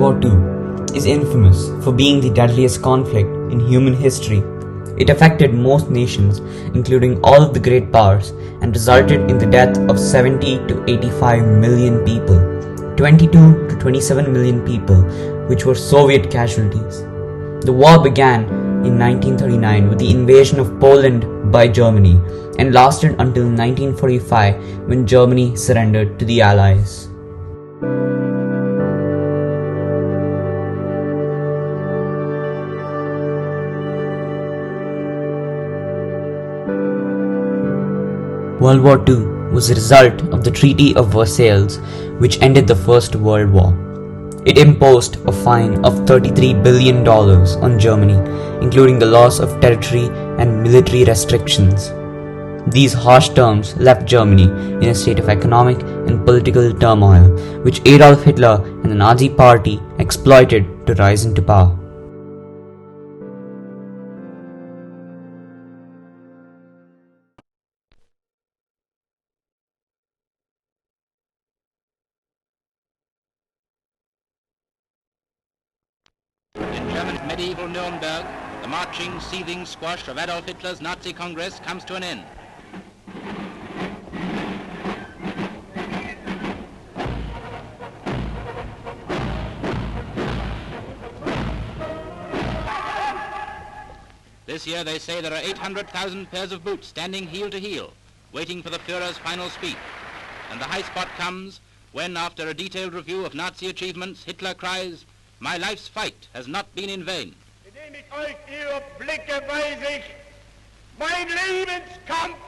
War II is infamous for being the deadliest conflict in human history. It affected most nations, including all of the great powers, and resulted in the death of 70 to 85 million people, 22 to 27 million people, which were Soviet casualties. The war began in 1939 with the invasion of Poland by Germany and lasted until 1945 when Germany surrendered to the Allies. World War II was a result of the Treaty of Versailles, which ended the First World War. It imposed a fine of $33 billion on Germany, including the loss of territory and military restrictions. These harsh terms left Germany in a state of economic and political turmoil, which Adolf Hitler and the Nazi Party exploited to rise into power. In German medieval Nuremberg, the marching, seething squash of Adolf Hitler's Nazi Congress comes to an end. This year they say there are 800,000 pairs of boots standing heel to heel, waiting for the Führer's final speech. And the high spot comes when, after a detailed review of Nazi achievements, Hitler cries, "My life's fight has not been in vain." Indem ich euch ihre Blicke weise ich, mein Lebenskampf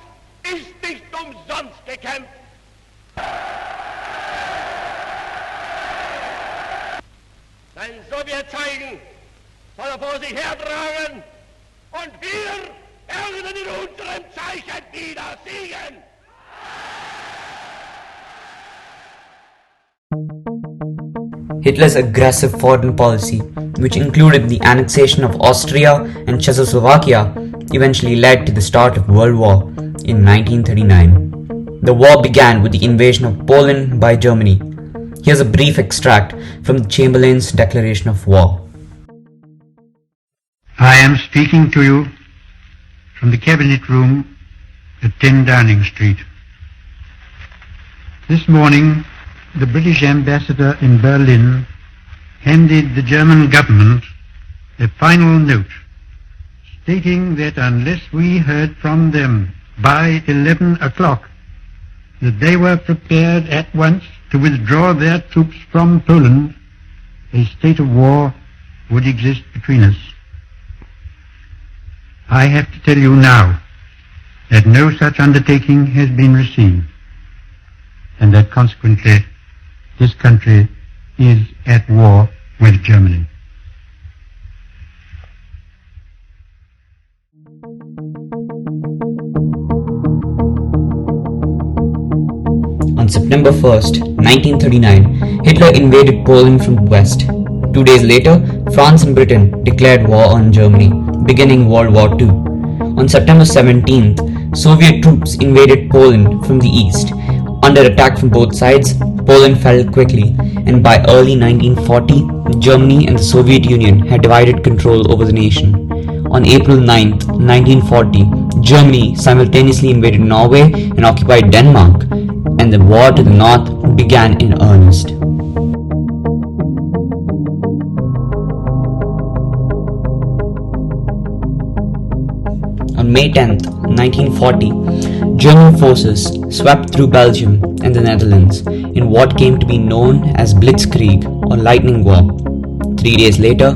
ist nicht umsonst gekämpft. Sein Sowjetzeichen soll er vor sich hertragen und wir werden in unserem Zeichen wieder siegen. Hitler's aggressive foreign policy, which included the annexation of Austria and Czechoslovakia, eventually led to the start of World War in 1939. The war began with the invasion of Poland by Germany. Here's a brief extract from the Chamberlain's declaration of war. I am speaking to you from the Cabinet Room at 10 Downing Street. This morning, the British ambassador in Berlin handed the German government a final note stating that unless we heard from them by 11 o'clock that they were prepared at once to withdraw their troops from Poland, a state of war would exist between us. I have to tell you now that no such undertaking has been received, and that consequently this country is at war with Germany. On September 1st, 1939, Hitler invaded Poland from the west. 2 days later, France and Britain declared war on Germany, beginning World War II. On September 17th, Soviet troops invaded Poland from the east. Under attack from both sides, Poland fell quickly, and by early 1940, Germany and the Soviet Union had divided control over the nation. On April 9, 1940, Germany simultaneously invaded Norway and occupied Denmark, and the war to the north began in earnest. On May 10, 1940, German forces swept through Belgium and the Netherlands in what came to be known as Blitzkrieg or Lightning War. 3 days later,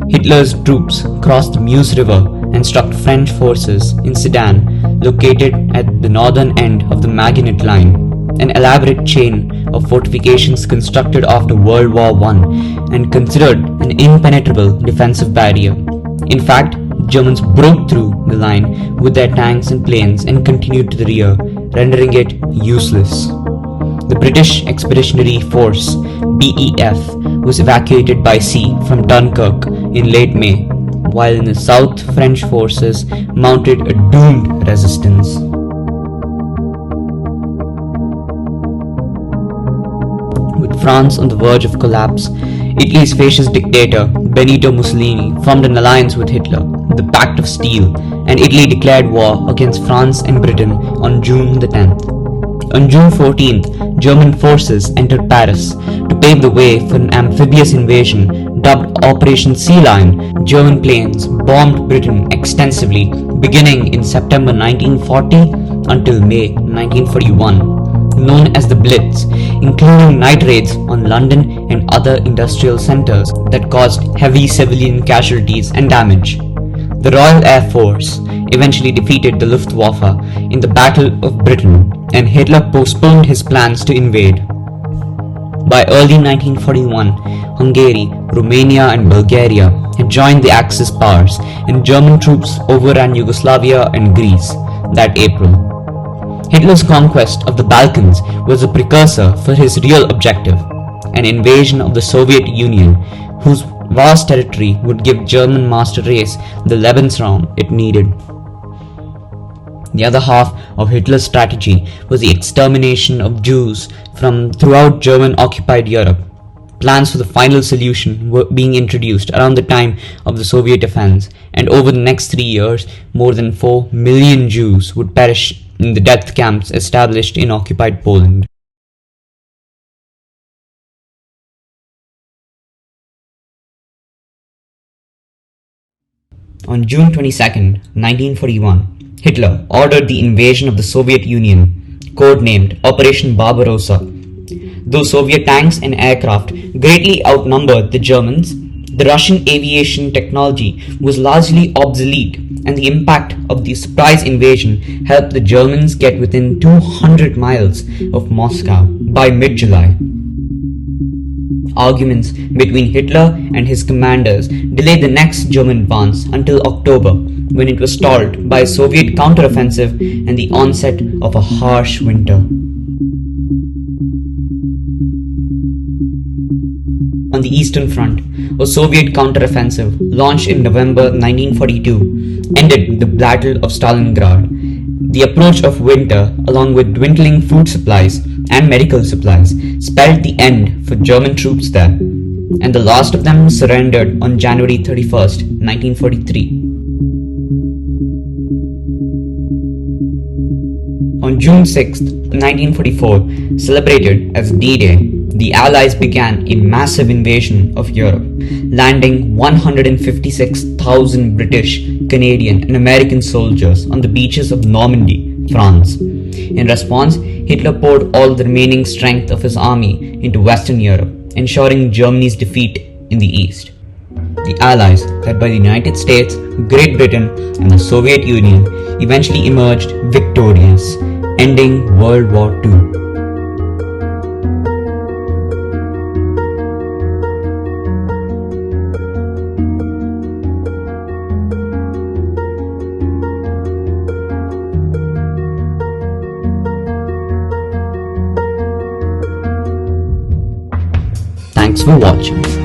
Hitler's troops crossed the Meuse River and struck French forces in Sedan, located at the northern end of the Maginot Line, an elaborate chain of fortifications constructed after World War I and considered an impenetrable defensive barrier. In fact, Germans broke through the line with their tanks and planes and continued to the rear, rendering it useless. The British Expeditionary Force, BEF, was evacuated by sea from Dunkirk in late May, while in the south French forces mounted a doomed resistance. With France on the verge of collapse, Italy's fascist dictator Benito Mussolini formed an alliance with Hitler, the Pact of Steel, and Italy declared war against France and Britain on June the 10th. On June 14th, German forces entered Paris to pave the way for an amphibious invasion dubbed Operation Sea Lion. German planes bombed Britain extensively beginning in September 1940 until May 1941, known as the Blitz, including night raids on London and other industrial centres that caused heavy civilian casualties and damage. The Royal Air Force eventually defeated the Luftwaffe in the Battle of Britain, and Hitler postponed his plans to invade. By early 1941, Hungary, Romania and Bulgaria had joined the Axis powers, and German troops overran Yugoslavia and Greece that April. Hitler's conquest of the Balkans was a precursor for his real objective, an invasion of the Soviet Union, whose vast territory would give German master race the Lebensraum it needed. The other half of Hitler's strategy was the extermination of Jews from throughout German-occupied Europe. Plans for the final solution were being introduced around the time of the Soviet offense, and over the next 3 years, more than 4 million Jews would perish in the death camps established in occupied Poland. On June 22, 1941, Hitler ordered the invasion of the Soviet Union, codenamed Operation Barbarossa. Though Soviet tanks and aircraft greatly outnumbered the Germans, the Russian aviation technology was largely obsolete, and the impact of the surprise invasion helped the Germans get within 200 miles of Moscow by mid-July. Arguments between Hitler and his commanders delayed the next German advance until October, when it was stalled by a Soviet counteroffensive and the onset of a harsh winter. On the Eastern Front, a Soviet counteroffensive launched in November 1942 ended the Battle of Stalingrad. The approach of winter, along with dwindling food supplies and medical supplies, spelled the end for German troops there, and the last of them surrendered on January 31st, 1943. On June 6, 1944, celebrated as D-Day, the Allies began a massive invasion of Europe, landing 156,000 British, Canadian and American soldiers on the beaches of Normandy, France. In response, Hitler poured all the remaining strength of his army into Western Europe, ensuring Germany's defeat in the East. The Allies, led by the United States, Great Britain and the Soviet Union, eventually emerged victorious, ending World War II. Thanks for watching.